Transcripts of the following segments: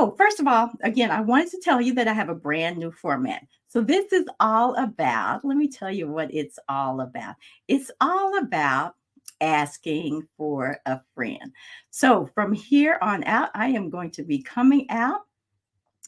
So, first of all, again, I wanted to tell you that I have a brand new format. So, this is all about, let me tell you what it's all about. It's all about asking for a friend. So, from here on out, I am going to be coming out.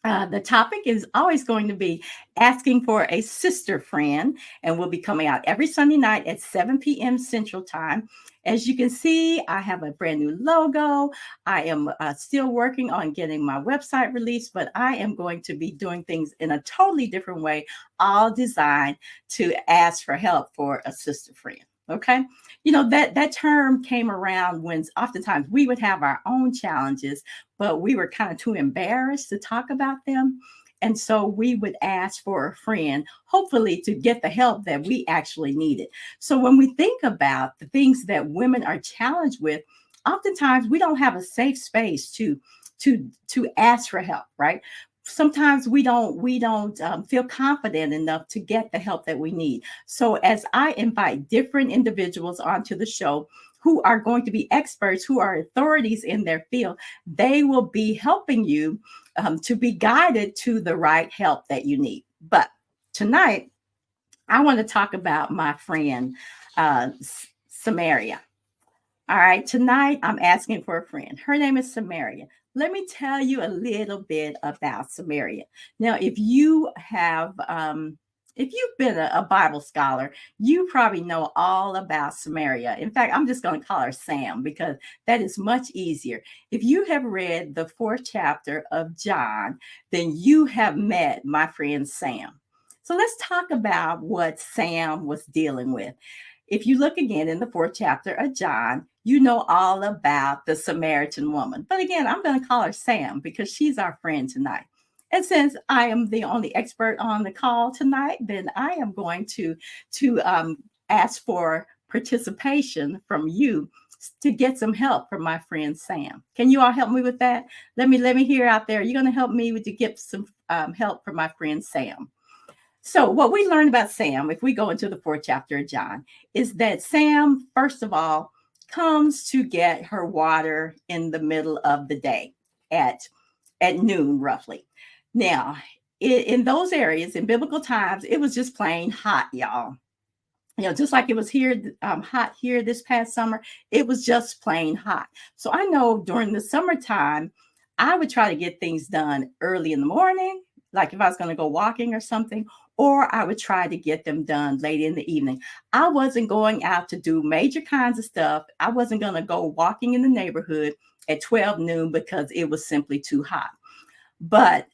The topic is always going to be asking for a sister friend, and we'll be coming out every Sunday night at 7 p.m. Central Time. As you can see, I have a brand new logo. I am still working on getting my website released, but I am going to be doing things in a totally different way, all designed to ask for help for a sister friend. Okay. That term came around when oftentimes we would have our own challenges, but we were kind of too embarrassed to talk about them. And so we would ask for a friend, hopefully to get the help that we actually needed. So when we think about the things that women are challenged with, oftentimes we don't have a safe space to ask for help, right? Sometimes we don't feel confident enough to get the help that we need. So as I invite different individuals onto the show who are going to be experts, who are authorities in their field, they will be helping you to be guided to the right help that you need. But tonight, I want to talk about my friend, Samaria. All right, tonight I'm asking for a friend. Her name is Samaria. Let me tell you a little bit about Samaria. Now, if you've been a Bible scholar, you probably know all about Samaria. In fact, I'm just going to call her Sam because that is much easier. If you have read the 4th chapter of John, then you have met my friend Sam. So let's talk about what Sam was dealing with. If you look again in the 4th chapter of John, you know all about the Samaritan woman. But again, I'm going to call her Sam because she's our friend tonight. And since I am the only expert on the call tonight, then I am going to ask for participation from you to get some help from my friend Sam. Can you all help me with that? Let me hear out there. You're going to help me to get some help from my friend Sam. So, what we learn about Sam, if we go into the 4th chapter of John, is that Sam, first of all, comes to get her water in the middle of the day at noon, roughly. Now, in those areas, in biblical times, it was just plain hot, y'all. Just like it was here, hot here this past summer, it was just plain hot. So I know during the summertime, I would try to get things done early in the morning, like if I was going to go walking or something, or I would try to get them done late in the evening. I wasn't going out to do major kinds of stuff. I wasn't going to go walking in the neighborhood at 12 noon because it was simply too hot. But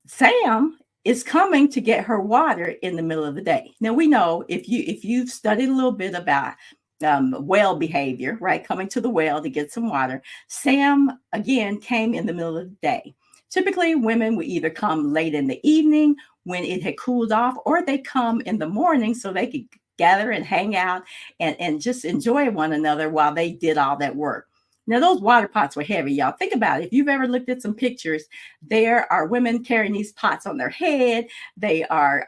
Sam is coming to get her water in the middle of the day. Now we know if you've studied a little bit about well behavior, right? Coming to the well to get some water. Sam again came in the middle of the day. Typically, women would either come late in the evening when it had cooled off, or they come in the morning so they could gather and hang out and just enjoy one another while they did all that work. Now, those water pots were heavy, y'all. Think about it. If you've ever looked at some pictures, there are women carrying these pots on their head. They are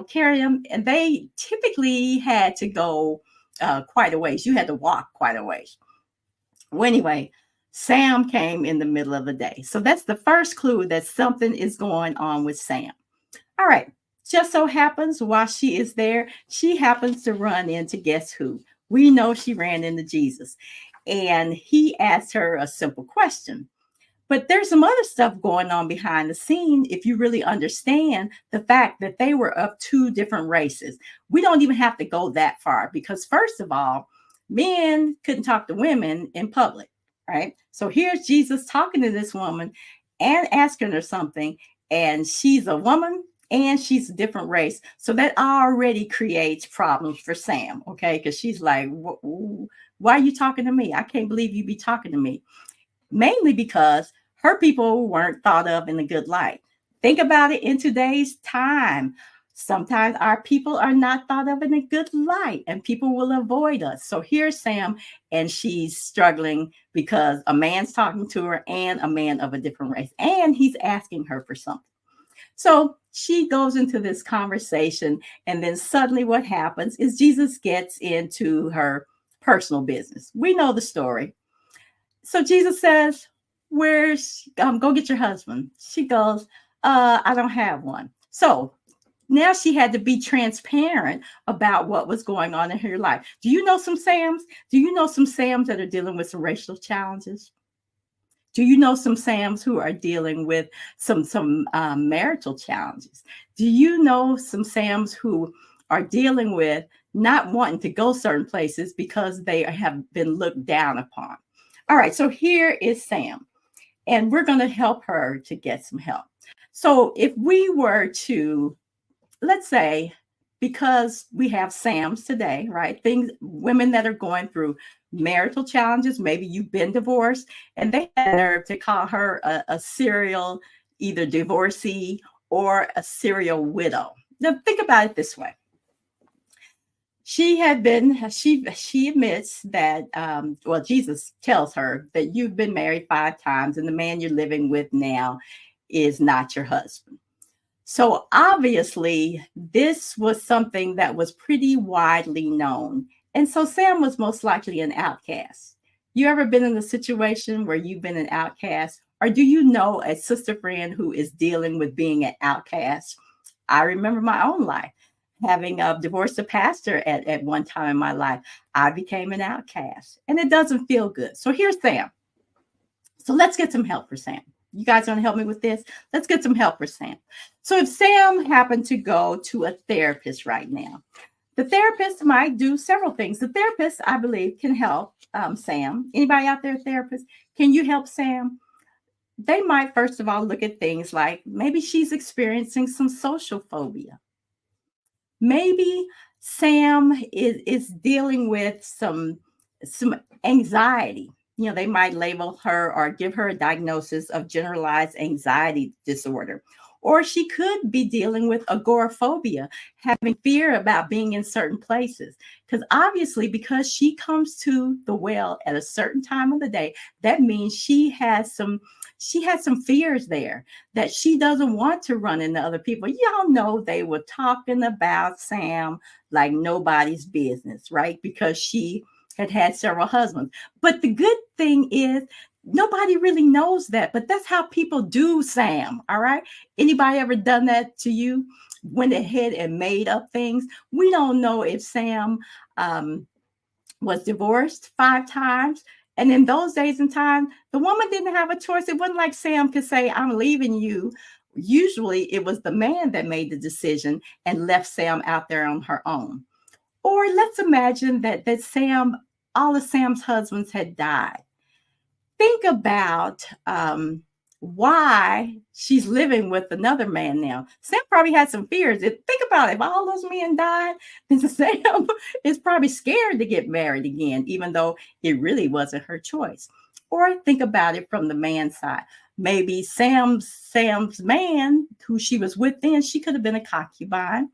carrying them, and they typically had to go quite a ways. You had to walk quite a ways. Well, anyway, Sam came in the middle of the day. So that's the first clue that something is going on with Sam. All right. Just so happens while she is there, she happens to run into guess who? We know she ran into Jesus. And he asked her a simple question. But there's some other stuff going on behind the scene if you really understand the fact that they were of two different races. We don't even have to go that far because, first of all, men couldn't talk to women in public, right? So here's Jesus talking to this woman and asking her something, and she's a woman and she's a different race. So that already creates problems for Sam, okay? Because she's like, why are you talking to me? I can't believe you be talking to me. Mainly because her people weren't thought of in a good light. Think about it in today's time. Sometimes our people are not thought of in a good light and people will avoid us. So here's Sam, and she's struggling because a man's talking to her and a man of a different race, and he's asking her for something. So she goes into this conversation, and then suddenly what happens is Jesus gets into her personal business. We know the story. So Jesus says, Where's go get your husband? She goes, I don't have one. So now she had to be transparent about what was going on in her life. Do you know some Sams? Do you know some Sams that are dealing with some racial challenges? Do you know some Sams who are dealing with some marital challenges? Do you know some Sams who are dealing with not wanting to go certain places because they have been looked down upon? All right, so here is Sam, and we're going to help her to get some help. So if we were to, let's say, because we have Sams today, right? Things, women that are going through marital challenges, maybe you've been divorced, and they had the nerve to call her a serial, either divorcee or a serial widow. Now, think about it this way. She admits that, well, Jesus tells her that you've been married 5 times and the man you're living with now is not your husband. So obviously, this was something that was pretty widely known. And so Sam was most likely an outcast. You ever been in a situation where you've been an outcast? Or do you know a sister friend who is dealing with being an outcast? I remember my own life. Having divorced a pastor at one time in my life, I became an outcast. And it doesn't feel good. So here's Sam. So let's get some help for Sam. You guys want to help me with this? Let's get some help for Sam. So if Sam happened to go to a therapist right now, the therapist might do several things. The therapist, I believe, can help Sam. Anybody out there, therapist? Can you help Sam? They might, first of all, look at things like maybe she's experiencing some social phobia. Maybe Sam is dealing with some anxiety. You know, they might label her or give her a diagnosis of generalized anxiety disorder. Or she could be dealing with agoraphobia, having fear about being in certain places. Because obviously, because she comes to the well at a certain time of the day, that means she has some fears there that she doesn't want to run into other people. Y'all know they were talking about Sam like nobody's business, right? Because she had several husbands. But the good thing is nobody really knows that, but that's how people do Sam. All right. Anybody ever done that to you? Went ahead and made up things. We don't know if Sam um, was divorced 5 times. And in those days and time, the woman didn't have a choice. It wasn't like Sam could say, I'm leaving you. Usually it was the man that made the decision and left Sam out there on her own. Or let's imagine that Sam, all of Sam's husbands had died. Think about why she's living with another man now. Sam probably had some fears. Think about it. If all those men died, then Sam is probably scared to get married again, even though it really wasn't her choice. Or think about it from the man's side. Maybe Sam's man, who she was with then, she could have been a concubine.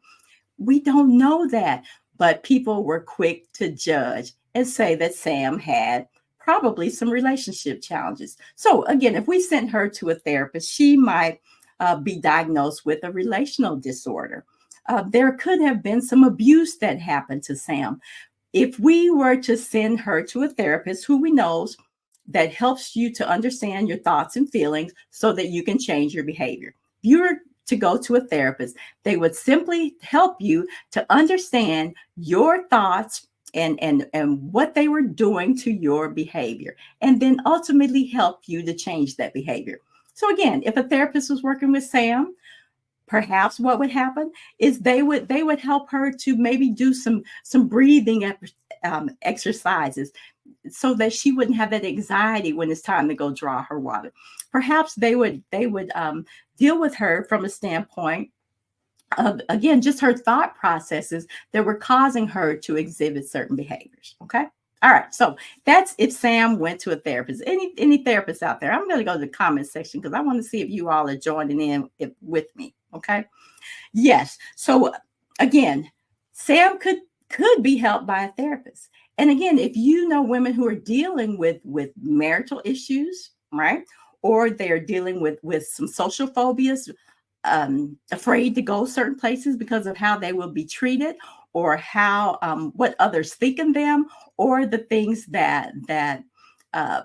We don't know that, but people were quick to judge and say that Sam had probably some relationship challenges. So, again, if we sent her to a therapist, she might be diagnosed with a relational disorder. There could have been some abuse that happened to Sam. If we were to send her to a therapist who we knows that helps you to understand your thoughts and feelings so that you can change your behavior. If you were to go to a therapist, they would simply help you to understand your thoughts and what they were doing to your behavior, and then ultimately help you to change that behavior. So again, if a therapist was working with Sam, perhaps what would happen is they would help her to maybe do some breathing exercises so that she wouldn't have that anxiety when it's time to go draw her water. Perhaps they would deal with her from a standpoint of, again, just her thought processes that were causing her to exhibit certain behaviors. Okay. All right. So that's if Sam went to a therapist. Any therapists out there? I'm going to go to the comment section because I want to see if you all are joining in with me. Okay. Yes. So again, Sam could be helped by a therapist. And again, if you know women who are dealing with marital issues, right? Or they're dealing with some social phobias, afraid to go certain places because of how they will be treated, or how what others think of them, or the things that uh,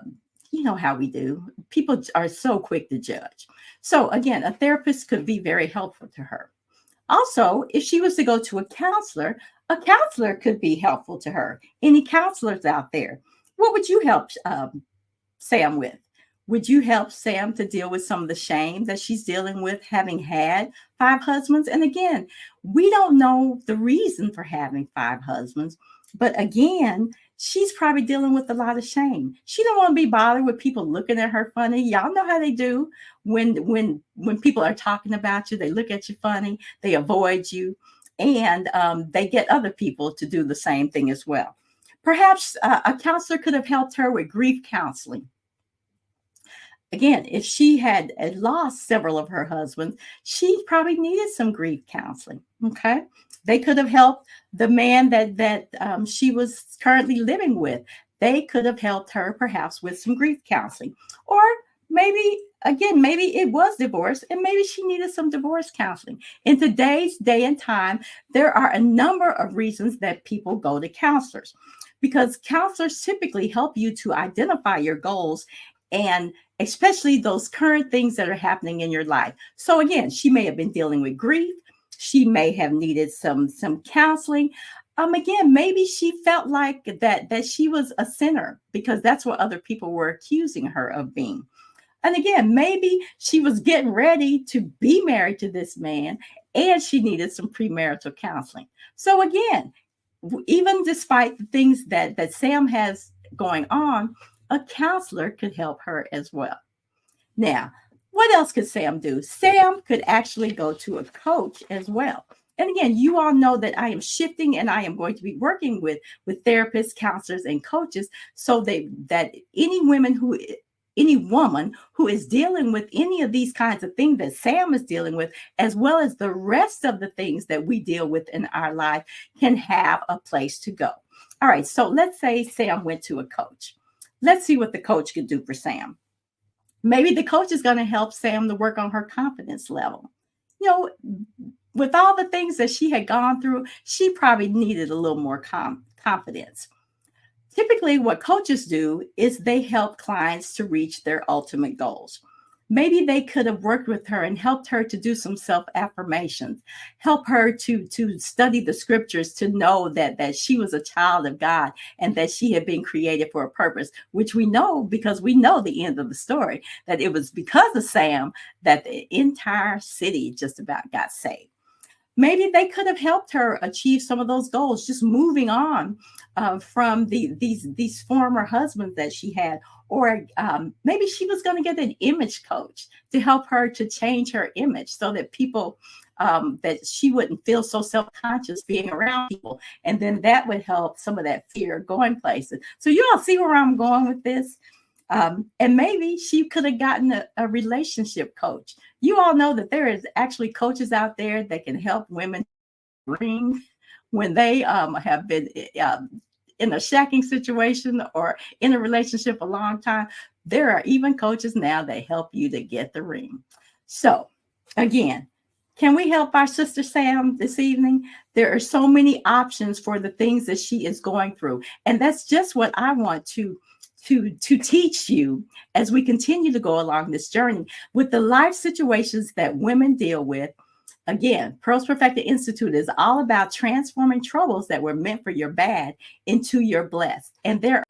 you know how we do. People are so quick to judge. So, again, a therapist could be very helpful to her. Also, if she was to go to a counselor could be helpful to her. Any counselors out there? What would you help Sam with? Would you help Sam to deal with some of the shame that she's dealing with having had five husbands? And again, we don't know the reason for having five husbands, but again, she's probably dealing with a lot of shame. She don't want to be bothered with people looking at her funny. Y'all know how they do when people are talking about you. They look at you funny. They avoid you, and they get other people to do the same thing as well. Perhaps a counselor could have helped her with grief counseling. Again, if she had lost several of her husbands, she probably needed some grief counseling. Okay, they could have helped the man that she was currently living with. They could have helped her perhaps with some grief counseling, or maybe again, maybe it was divorce, and maybe she needed some divorce counseling. In today's day and time, there are a number of reasons that people go to counselors, because counselors typically help you to identify your goals and especially those current things that are happening in your life. So again, she may have been dealing with grief. She may have needed some counseling. Again, maybe she felt like that she was a sinner because that's what other people were accusing her of being. And again, maybe she was getting ready to be married to this man and she needed some premarital counseling. So again, even despite the things that Sam has going on, a counselor could help her as well. Now, what else could Sam do? Sam could actually go to a coach as well. And again, you all know that I am shifting and I am going to be working with therapists, counselors, and coaches so that any woman who is dealing with any of these kinds of things that Sam is dealing with, as well as the rest of the things that we deal with in our life, can have a place to go. All right, so let's say Sam went to a coach. Let's see what the coach could do for Sam. Maybe the coach is going to help Sam to work on her confidence level. You know, with all the things that she had gone through, she probably needed a little more confidence. Typically, what coaches do is they help clients to reach their ultimate goals. Maybe they could have worked with her and helped her to do some self affirmations, help her to study the scriptures to know that she was a child of God and that she had been created for a purpose, which we know because we know the end of the story, that it was because of Sam that the entire city just about got saved. Maybe they could have helped her achieve some of those goals, just moving on from these former husbands that she had. Or maybe she was going to get an image coach to help her to change her image so that people, that she wouldn't feel so self-conscious being around people. And then that would help some of that fear going places. So you all see where I'm going with this? And maybe she could have gotten a relationship coach. You all know that there is actually coaches out there that can help women ring when they have been in a shacking situation or in a relationship a long time. There are even coaches now that help you to get the ring. So again, can we help our sister Sam this evening? There are so many options for the things that she is going through. And that's just what I want to teach you as we continue to go along this journey with the life situations that women deal with. Again, Pearls Perfected Institute is all about transforming troubles that were meant for your bad into your blessed. And there